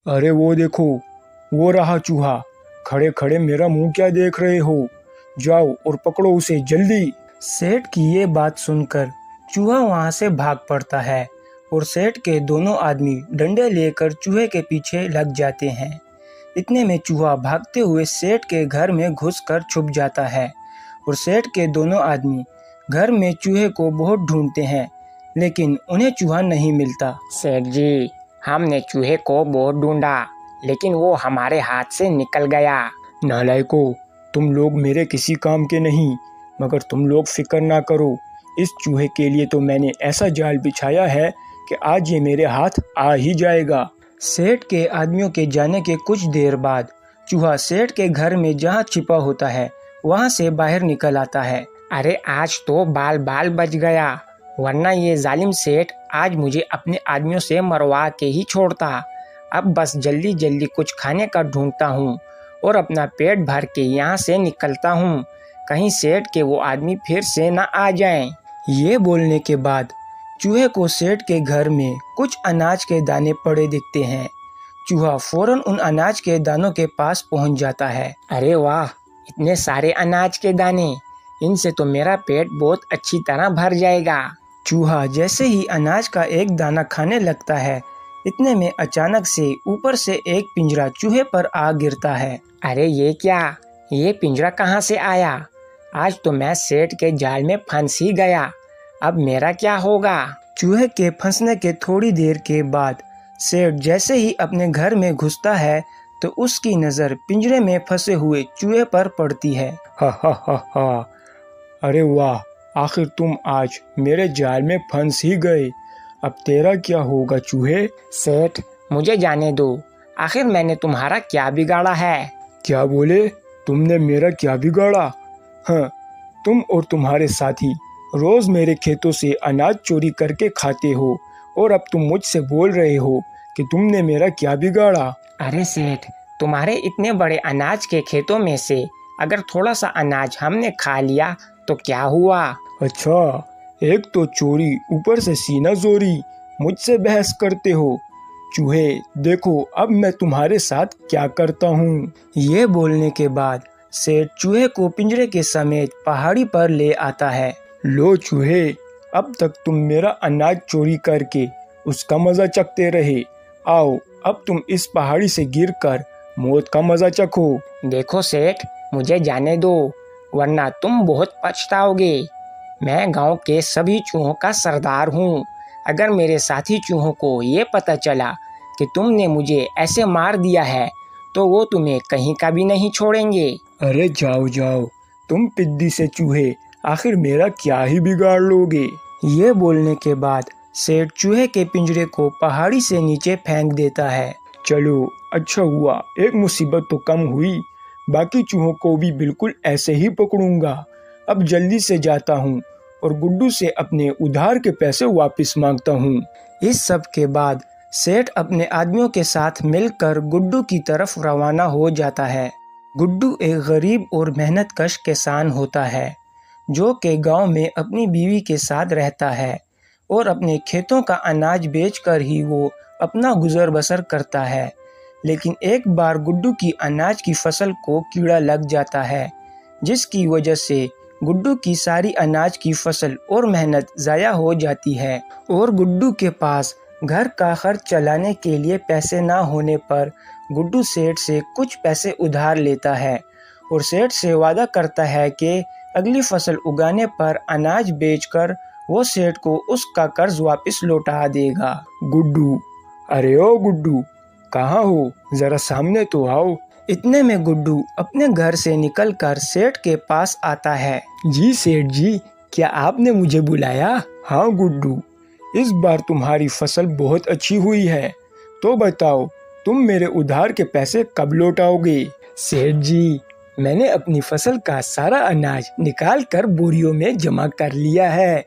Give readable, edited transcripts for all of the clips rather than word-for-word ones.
अरे वो देखो, वो रहा चूहा। खड़े खड़े मेरा मुंह क्या देख रहे हो? जाओ और पकड़ो उसे जल्दी। सेठ की ये बात सुनकर चूहा वहां से भाग पड़ता है और सेठ के दोनों आदमी डंडे लेकर चूहे के पीछे लग जाते हैं। इतने में चूहा भागते हुए सेठ के घर में घुसकर छुप जाता है और सेठ के दोनों आदमी घर में चूहे को बहुत ढूंढते हैं, लेकिन उन्हें चूहा नहीं मिलता। सेठ जी, हमने चूहे को बहुत ढूंढा, लेकिन वो हमारे हाथ से निकल गया। नालायकों, तुम लोग मेरे किसी काम के नहीं, मगर तुम लोग फिक्र ना करो। इस चूहे के लिए तो मैंने ऐसा जाल बिछाया है कि आज ये मेरे हाथ आ ही जाएगा। सेठ के आदमियों के जाने के कुछ देर बाद चूहा सेठ के घर में जहाँ छिपा होता है वहाँ से बाहर निकल आता है। अरे आज तो बाल बाल बच गया, वरना ये जालिम सेठ आज मुझे अपने आदमियों से मरवा के ही छोड़ता। अब बस जल्दी जल्दी कुछ खाने का ढूंढता हूँ और अपना पेट भर के यहाँ से निकलता हूँ, कहीं सेठ के वो आदमी फिर से न आ जाएं। ये बोलने के बाद चूहे को सेठ के घर में कुछ अनाज के दाने पड़े दिखते हैं। चूहा फौरन उन अनाज के दानों के पास पहुंच जाता है। अरे वाह, इतने सारे अनाज के दाने, इनसे तो मेरा पेट बहुत अच्छी तरह भर जाएगा। चूहा जैसे ही अनाज का एक दाना खाने लगता है, इतने में अचानक से ऊपर से एक पिंजरा चूहे पर आ गिरता है। अरे ये क्या, ये पिंजरा कहाँ से आया? आज तो मैं सेठ के जाल में फंस ही गया, अब मेरा क्या होगा? चूहे के फंसने के थोड़ी देर के बाद सेठ जैसे ही अपने घर में घुसता है तो उसकी नज़र पिंजरे में फंसे हुए चूहे पर पड़ती है। हा हा हा हा, अरे वाह, आखिर तुम आज मेरे जाल में फंस ही गए। अब तेरा क्या होगा चूहे? सेठ, मुझे जाने दो, आखिर मैंने तुम्हारा क्या बिगाड़ा है? क्या बोले? तुमने मेरा क्या बिगाड़ा? हाँ, तुम और तुम्हारे साथी रोज मेरे खेतों से अनाज चोरी करके खाते हो और अब तुम मुझसे बोल रहे हो कि तुमने मेरा क्या बिगाड़ा। अरे सेठ, तुम्हारे इतने बड़े अनाज के खेतों में से अगर थोड़ा सा अनाज हमने खा लिया तो क्या हुआ? अच्छा, एक तो चोरी, ऊपर से सीना जोरी, मुझसे बहस करते हो। चूहे देखो अब मैं तुम्हारे साथ क्या करता हूँ। ये बोलने के बाद सेठ चूहे को पिंजरे के समेत पहाड़ी पर ले आता है। लो चूहे, अब तक तुम मेरा अनाज चोरी करके उसका मजा चखते रहे, आओ अब तुम इस पहाड़ी से गिरकर मौत का मजा चखो। देखो सेठ, मुझे जाने दो, वरना तुम बहुत पछताओगे। मैं गांव के सभी चूहों का सरदार हूँ। अगर मेरे साथी चूहों को ये पता चला कि तुमने मुझे ऐसे मार दिया है तो वो तुम्हें कहीं का भी नहीं छोड़ेंगे। अरे जाओ जाओ, तुम पिद्दी से चूहे, आखिर मेरा क्या ही बिगाड़ लोगे। ये बोलने के बाद सेठ चूहे के पिंजरे को पहाड़ी से नीचे फेंक देता है। चलो अच्छा हुआ, एक मुसीबत तो कम हुई, बाकी चूहों को भी बिल्कुल ऐसे ही पकड़ूंगा। अब जल्दी से जाता हूँ और गुड्डू से अपने उधार के पैसे वापस मांगता हूँ। इस सब के बाद सेठ अपने आदमियों के साथ मिलकर गुड्डू की तरफ रवाना हो जाता है। गुड्डू एक गरीब और मेहनतकश किसान होता है जो कि गांव में अपनी बीवी के साथ रहता है और अपने खेतों का अनाज बेचकर ही वो अपना गुजर बसर करता है। लेकिन एक बार गुड्डू की अनाज की फसल को कीड़ा लग जाता है, जिसकी वजह से गुड्डू की सारी अनाज की फसल और मेहनत ज़ाया हो जाती है और गुड्डू के पास घर का खर्च चलाने के लिए पैसे ना होने पर गुड्डू सेठ से कुछ पैसे उधार लेता है और सेठ से वादा करता है कि अगली फसल उगाने पर अनाज बेचकर वो सेठ को उसका कर्ज वापस लौटा देगा। गुड्डू, अरे ओ गुड्डू, कहाँ हो? जरा सामने तो आओ। इतने में गुड्डू अपने घर से निकलकर सेठ के पास आता है। जी सेठ जी, क्या आपने मुझे बुलाया? हाँ गुड्डू, इस बार तुम्हारी फसल बहुत अच्छी हुई है, तो बताओ तुम मेरे उधार के पैसे कब लौटाओगे? सेठ जी, मैंने अपनी फसल का सारा अनाज निकाल कर बोरियों में जमा कर लिया है,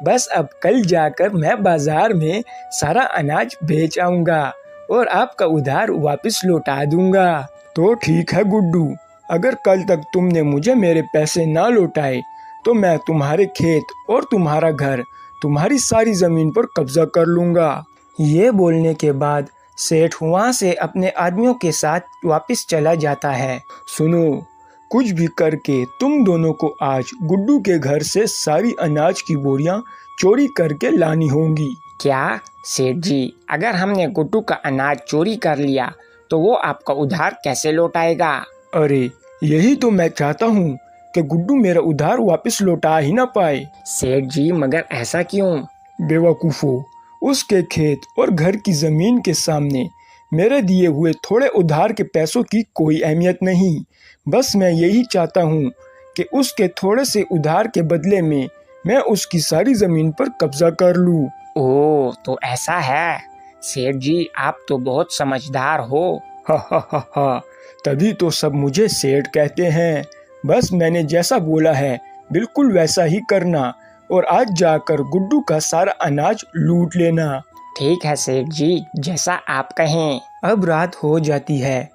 बस अब कल जाकर मैं बाजार में सारा अनाज बेच आऊंगा और आपका उधार वापस लौटा दूंगा। तो ठीक है गुड्डू, अगर कल तक तुमने मुझे मेरे पैसे ना लौटाए तो मैं तुम्हारे खेत और तुम्हारा घर, तुम्हारी सारी जमीन पर कब्जा कर लूंगा। ये बोलने के बाद सेठ वहाँ से अपने आदमियों के साथ वापस चला जाता है। सुनो, कुछ भी करके तुम दोनों को आज गुड्डू के घर से सारी अनाज की बोरियां चोरी करके लानी होंगी। क्या सेठ जी, अगर हमने गुड्डू का अनाज चोरी कर लिया तो वो आपका उधार कैसे लौटाएगा? अरे यही तो मैं चाहता हूँ कि गुड्डू मेरा उधार वापस लौटा ही ना पाए। सेठ जी, मगर ऐसा क्यों? बेवकूफो, उसके खेत और घर की जमीन के सामने मेरे दिए हुए थोड़े उधार के पैसों की कोई अहमियत नहीं। बस मैं यही चाहता हूँ कि उसके थोड़े से उधार के बदले में मैं उसकी सारी जमीन पर कब्जा कर लूँ। ओह, तो ऐसा है। सेठ जी, आप तो बहुत समझदार हो। हा हा हा हा, तभी तो सब मुझे सेठ कहते हैं। बस मैंने जैसा बोला है बिल्कुल वैसा ही करना और आज जाकर गुड्डू का सारा अनाज लूट लेना। ठीक है सेठ जी, जैसा आप कहें। अब रात हो जाती है।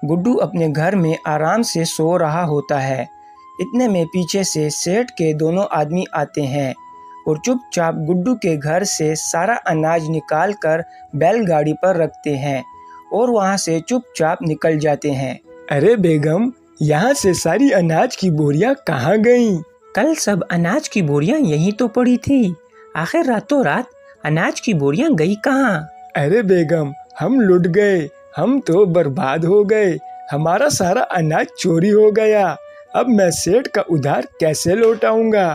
गुड्डू अपने घर में आराम से सो रहा होता है। इतने में पीछे से सेठ के दोनों आदमी आते हैं और चुपचाप गुड्डू के घर से सारा अनाज निकाल कर बैलगाड़ी पर रखते हैं और वहाँ से चुपचाप निकल जाते हैं। अरे बेगम, यहाँ से सारी अनाज की बोरियां कहाँ गईं? कल सब अनाज की बोरियां यहीं तो पड़ी थी। आखिर रातों रात अनाज की बोरियां गई कहाँ? अरे बेगम, हम लुट गए, हम तो बर्बाद हो गए, हमारा सारा अनाज चोरी हो गया। अब मैं सेठ का उधार कैसे लौटाऊंगा?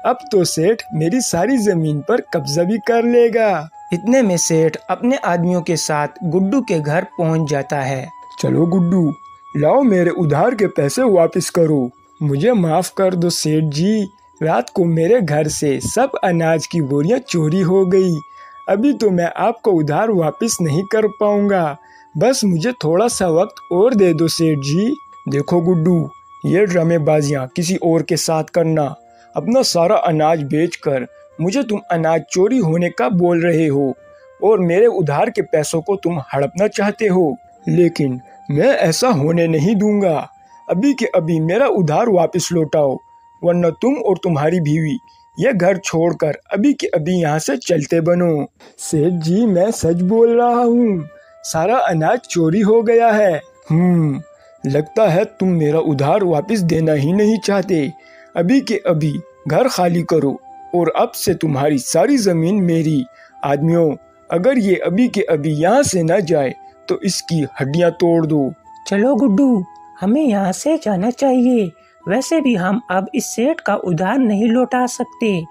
अब तो सेठ मेरी सारी जमीन पर कब्जा भी कर लेगा। इतने में सेठ अपने आदमियों के साथ गुड्डू के घर पहुंच जाता है। चलो गुड्डू, लाओ मेरे उधार के पैसे वापस करो। मुझे माफ कर दो सेठ जी, रात को मेरे घर से सब अनाज की बोरियां चोरी हो गई। अभी तो मैं आपको उधार वापस नहीं कर पाऊंगा। बस मुझे थोड़ा सा वक्त और दे दो सेठ जी। देखो गुड्डू, ये ड्रामेबाजियां किसी और के साथ करना। अपना सारा अनाज बेचकर मुझे तुम अनाज चोरी होने का बोल रहे हो और मेरे उधार के पैसों को तुम हड़पना चाहते हो, लेकिन मैं ऐसा होने नहीं दूंगा। अभी के अभी मेरा उधार वापस लौटाओ, वरना तुम और तुम्हारी बीवी ये घर छोड़कर अभी के अभी यहाँ से चलते बनो। सेठ जी, मैं सच बोल रहा हूँ, सारा अनाज चोरी हो गया है। लगता है तुम मेरा उधार वापस देना ही नहीं चाहते। अभी के अभी घर खाली करो और अब से तुम्हारी सारी जमीन मेरी। आदमियों, अगर ये अभी के अभी यहाँ से न जाए तो इसकी हड्डियाँ तोड़ दो। चलो गुड्डू, हमें यहाँ से जाना चाहिए। वैसे भी हम अब इस सेठ का उधार नहीं लौटा सकते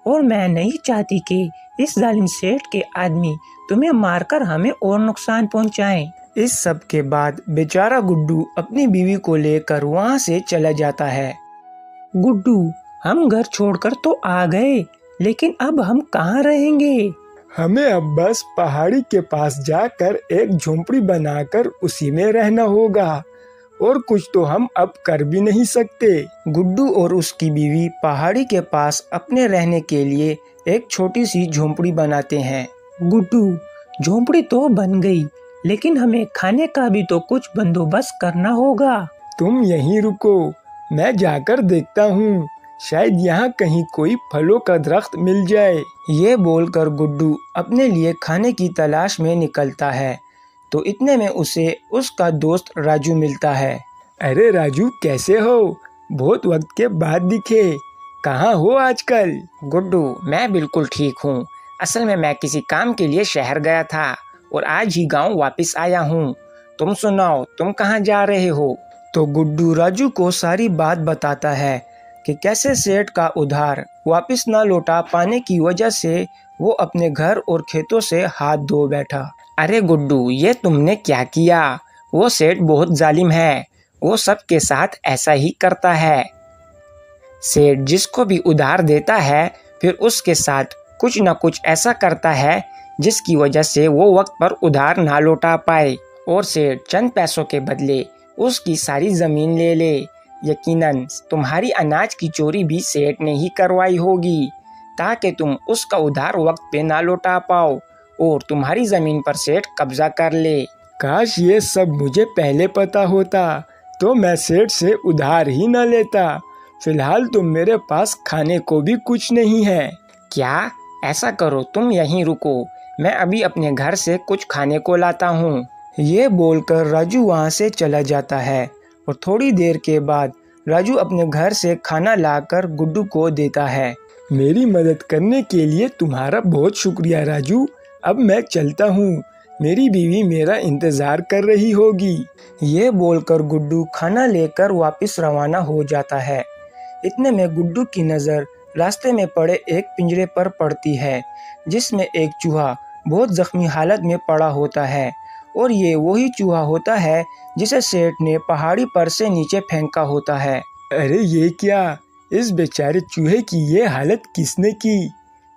और मैं नहीं चाहती कि इस जालिम सेठ के आदमी तुम्हें मारकर हमें और नुकसान पहुँचाएं। इस सब के बाद बेचारा गुड्डू अपनी बीवी को लेकर वहाँ से चला जाता है। गुड्डू, हम घर छोड़कर तो आ गए, लेकिन अब हम कहाँ रहेंगे? हमें अब बस पहाड़ी के पास जाकर एक झोंपड़ी बनाकर उसी में रहना होगा और कुछ तो हम अब कर भी नहीं सकते। गुड्डू और उसकी बीवी पहाड़ी के पास अपने रहने के लिए एक छोटी सी झोंपड़ी बनाते हैं। गुड्डू, झोंपड़ी तो बन गई, लेकिन हमें खाने का भी तो कुछ बंदोबस्त करना होगा। तुम यहीं रुको, मैं जाकर देखता हूँ, शायद यहाँ कहीं कोई फलों का दरख्त मिल जाए। ये बोलकर गुड्डू अपने लिए खाने की तलाश में निकलता है तो इतने में उसे उसका दोस्त राजू मिलता है। अरे राजू, कैसे हो? बहुत वक्त के बाद दिखे, कहाँ हो आजकल? गुड्डू, मैं बिल्कुल ठीक हूँ। असल में मैं किसी काम के लिए शहर गया था और आज ही गांव वापस आया हूँ। तुम सुनाओ, तुम कहाँ जा रहे हो? तो गुड्डू राजू को सारी बात बताता है कि कैसे सेठ का उधार वापस न लौटा पाने की वजह से वो अपने घर और खेतों से हाथ धो बैठा। अरे गुड्डू, ये तुमने क्या किया? वो सेठ बहुत जालिम है, वो सबके साथ ऐसा ही करता है। सेठ जिसको भी उधार देता है फिर उसके साथ कुछ न कुछ ऐसा करता है जिसकी वजह से वो वक्त पर उधार ना लौटा पाए और सेठ चंद पैसों के बदले उसकी सारी जमीन ले ले। यकीनन तुम्हारी अनाज की चोरी भी सेठ ने ही करवाई होगी ताकि तुम उसका उधार वक्त पे ना लौटा पाओ और तुम्हारी जमीन पर सेठ कब्जा कर ले। काश ये सब मुझे पहले पता होता तो मैं सेठ से उधार ही न लेता। फिलहाल तो मेरे पास खाने को भी कुछ नहीं है। क्या? ऐसा करो, तुम यहीं रुको, मैं अभी अपने घर से कुछ खाने को लाता हूँ। ये बोलकर राजू वहाँ से चला जाता है और थोड़ी देर के बाद राजू अपने घर से खाना लाकर गुड्डू को देता है। मेरी मदद करने के लिए तुम्हारा बहुत शुक्रिया राजू। अब मैं चलता हूँ, मेरी बीवी मेरा इंतजार कर रही होगी। ये बोलकर गुड्डू खाना लेकर वापस रवाना हो जाता है। इतने में गुड्डू की नज़र रास्ते में पड़े एक पिंजरे पर पड़ती है, जिसमें एक चूहा बहुत जख्मी हालत में पड़ा होता है। और ये वही चूहा होता है जिसे सेठ ने पहाड़ी पर से नीचे फेंका होता है। अरे ये क्या, इस बेचारे चूहे की ये हालत किसने की?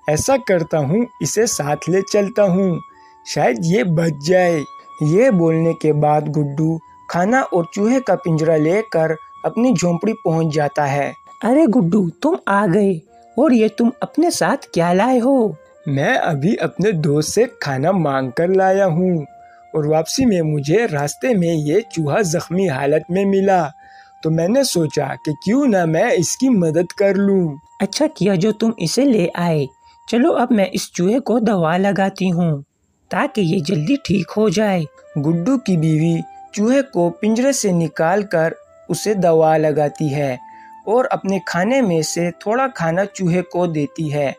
ऐसा करता हूँ, इसे साथ ले चलता हूँ, शायद ये बच जाए। ये बोलने के बाद गुड्डू खाना और चूहे का पिंजरा लेकर अपनी झोंपड़ी पहुँच जाता है। अरे गुड्डू, तुम आ गए, और ये तुम अपने साथ क्या लाए हो? मैं अभी अपने दोस्त से खाना मांग कर लाया हूँ और वापसी में मुझे रास्ते में ये चूहा जख्मी हालत में मिला, तो मैंने सोचा कि क्यों ना मैं इसकी मदद कर लूँ। अच्छा किया जो तुम इसे ले आए। चलो अब मैं इस चूहे को दवा लगाती हूँ ताकि ये जल्दी ठीक हो जाए। गुड्डू की बीवी चूहे को पिंजरे से निकालकर उसे दवा लगाती है और अपने खाने में से थोड़ा खाना चूहे को देती है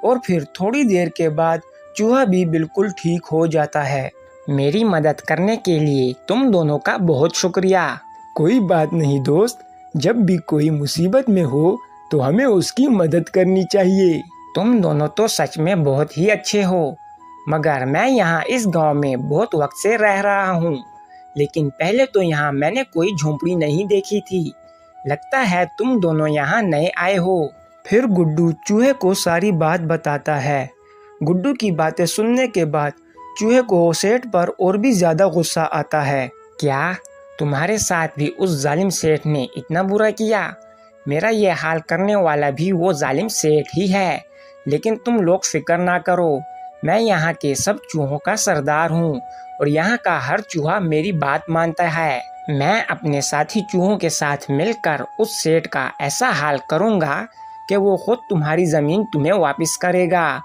और फिर थोड़ी देर के बाद चूहा भी बिल्कुल ठीक हो जाता है। मेरी मदद करने के लिए तुम दोनों का बहुत शुक्रिया। कोई बात नहीं दोस्त, जब भी कोई मुसीबत में हो तो हमें उसकी मदद करनी चाहिए। तुम दोनों तो सच में बहुत ही अच्छे हो, मगर मैं यहाँ इस गांव में बहुत वक्त से रह रहा हूँ, लेकिन पहले तो यहाँ मैंने कोई झोंपड़ी नहीं देखी थी। लगता है तुम दोनों यहाँ नए आए हो। फिर गुड्डू चूहे को सारी बात बताता है। गुड्डू की बातें सुनने के बाद चूहे को सेठ पर और भी ज्यादा गुस्सा आता है। क्या तुम्हारे साथ भी उस जालिम सेठ ने इतना बुरा किया? मेरा ये हाल करने वाला भी वो जालिम सेठ ही है। लेकिन तुम लोग फिक्र ना करो, मैं यहाँ के सब चूहों का सरदार हूँ और यहाँ का हर चूहा मेरी बात मानता है। मैं अपने साथी चूहों के साथ मिलकर उस सेठ का ऐसा हाल करूँगा कि वो खुद तुम्हारी जमीन तुम्हें वापस करेगा।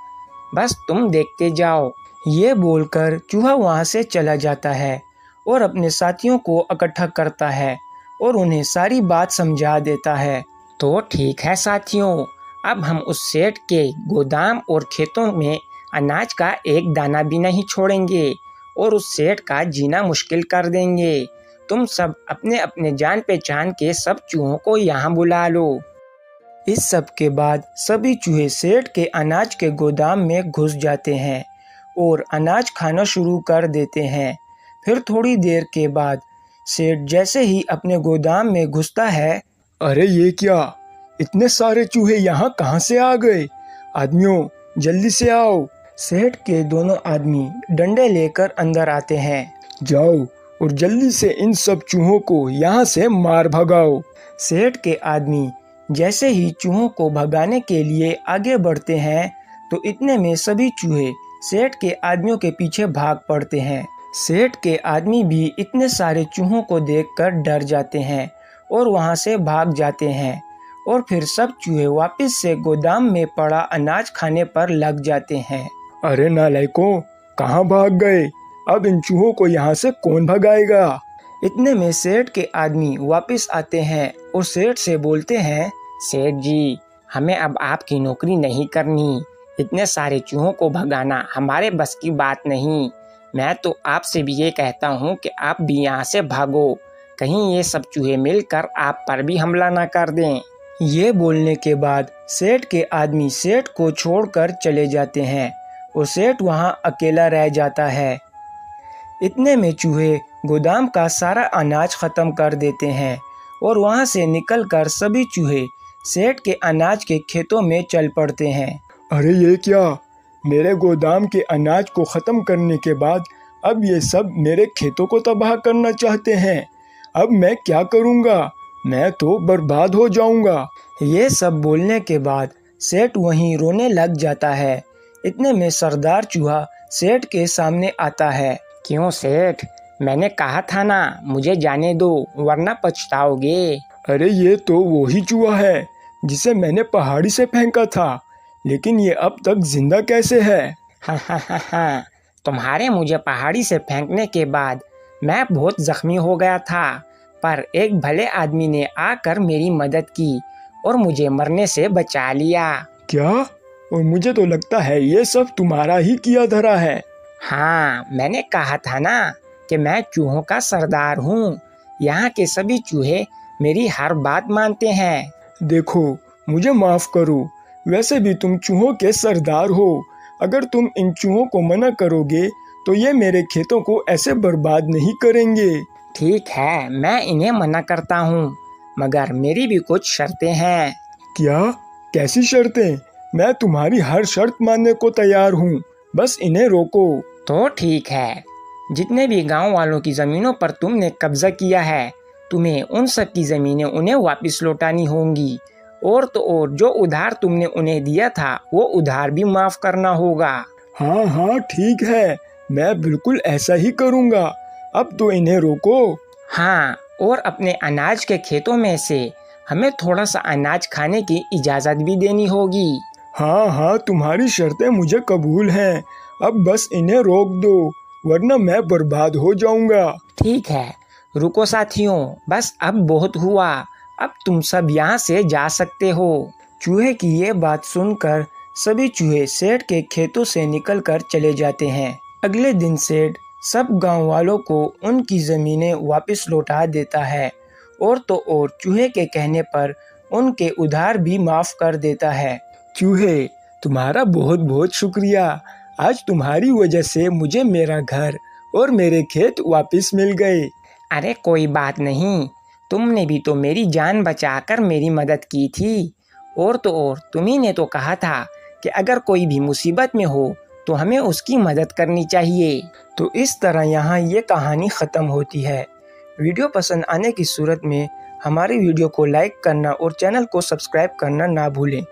बस तुम देखते जाओ। ये बोलकर चूहा वहाँ से चला जाता है और अपने साथियों को इकट्ठा करता है और उन्हें सारी बात समझा देता है। तो ठीक है साथियों, अब हम उस सेठ के गोदाम और खेतों में अनाज का एक दाना भी नहीं छोड़ेंगे और उस सेठ का जीना मुश्किल कर देंगे। तुम सब अपने अपने जान पहचान के सब चूहों को यहाँ बुला लो। इस सब के बाद सभी चूहे सेठ के अनाज के गोदाम में घुस जाते हैं और अनाज खाना शुरू कर देते हैं। फिर थोड़ी देर के बाद सेठ जैसे ही अपने गोदाम में घुसता है, अरे ये क्या, इतने सारे चूहे यहाँ कहाँ से आ गए? आदमियों जल्दी से आओ। सेठ के दोनों आदमी डंडे लेकर अंदर आते हैं। जाओ और जल्दी से इन सब चूहों को यहाँ से मार भगाओ। सेठ के आदमी जैसे ही चूहों को भगाने के लिए आगे बढ़ते हैं तो इतने में सभी चूहे सेठ के आदमियों के पीछे भाग पड़ते हैं। सेठ के आदमी भी इतने सारे चूहों को देखकर डर जाते हैं और वहां से भाग जाते हैं और फिर सब चूहे वापस से गोदाम में पड़ा अनाज खाने पर लग जाते हैं। अरे नालायकों, कहाँ भाग गए? अब इन चूहों को यहाँ से कौन भगाएगा? इतने में सेठ के आदमी वापस आते हैं और सेठ से बोलते हैं, सेठ जी, हमें अब आपकी नौकरी नहीं करनी। इतने सारे चूहों को भगाना हमारे बस की बात नहीं। मैं तो आपसे भी ये कहता हूँ कि आप भी यहाँ से भागो, कहीं ये सब चूहे मिलकर आप पर भी हमला ना कर दें। ये बोलने के बाद सेठ के आदमी सेठ को छोड़कर चले जाते हैं और सेठ वहाँ अकेला रह जाता है। इतने में चूहे गोदाम का सारा अनाज खत्म कर देते हैं और वहाँ से निकलकर सभी चूहे सेठ के अनाज के खेतों में चल पड़ते हैं। अरे ये क्या, मेरे गोदाम के अनाज को खत्म करने के बाद अब ये सब मेरे खेतों को तबाह करना चाहते हैं। अब मैं क्या करूँगा? मैं तो बर्बाद हो जाऊँगा। ये सब बोलने के बाद सेठ वहीं रोने लग जाता है। इतने में सरदार चूहा सेठ के सामने आता है। क्यों सेठ, मैंने कहा था ना, मुझे जाने दो वरना पछताओगे। अरे ये तो वही चूहा है जिसे मैंने पहाड़ी से फेंका था, लेकिन ये अब तक जिंदा कैसे है? हाँ, तुम्हारे मुझे पहाड़ी से फेंकने के बाद मैं बहुत जख्मी हो गया था, पर एक भले आदमी ने आकर मेरी मदद की और मुझे मरने से बचा लिया। क्या? और मुझे तो लगता है ये सब तुम्हारा ही किया धरा है। हाँ, मैंने कहा था ना कि मैं चूहों का सरदार हूँ। यहाँ के सभी चूहे मेरी हर बात मानते हैं। देखो, मुझे माफ करो, वैसे भी तुम चूहों के सरदार हो। अगर तुम इन चूहों को मना करोगे तो ये मेरे खेतों को ऐसे बर्बाद नहीं करेंगे। ठीक है, मैं इन्हें मना करता हूँ, मगर मेरी भी कुछ शर्तें हैं। क्या? कैसी शर्तें? मैं तुम्हारी हर शर्त मानने को तैयार हूँ, बस इन्हें रोको। तो ठीक है, जितने भी गांव वालों की जमीनों पर तुमने कब्जा किया है, तुम्हें उन सब की जमीनें उन्हें वापस लौटानी होंगी, और तो और जो उधार तुमने उन्हें दिया था वो उधार भी माफ करना होगा। हाँ हाँ ठीक है, मैं बिल्कुल ऐसा ही करूँगा। अब तो इन्हें रोको। हाँ, और अपने अनाज के खेतों में से हमें थोड़ा सा अनाज खाने की इजाज़त भी देनी होगी। हाँ हाँ, तुम्हारी शर्तें मुझे कबूल हैं। अब बस इन्हें रोक दो, वरना मैं बर्बाद हो जाऊंगा। ठीक है, रुको साथियों, बस अब बहुत हुआ, अब तुम सब यहाँ से जा सकते हो। चूहे की ये बात सुनकर सभी चूहे सेठ के खेतों से निकलकर चले जाते हैं। अगले दिन सेठ सब गांव वालों को उनकी जमीनें वापस लौटा देता है, और तो और चूहे के कहने पर उनके उधार भी माफ कर देता है। चूहे, तुम्हारा बहुत बहुत शुक्रिया। आज तुम्हारी वजह से मुझे मेरा घर और मेरे खेत वापस मिल गए। अरे कोई बात नहीं, तुमने भी तो मेरी जान बचाकर मेरी मदद की थी, और तो और तुम्ही ने तो कहा था कि अगर कोई भी मुसीबत में हो तो हमें उसकी मदद करनी चाहिए। तो इस तरह यहाँ ये कहानी ख़त्म होती है। वीडियो पसंद आने की सूरत में हमारी वीडियो को लाइक करना और चैनल को सब्सक्राइब करना ना भूलें।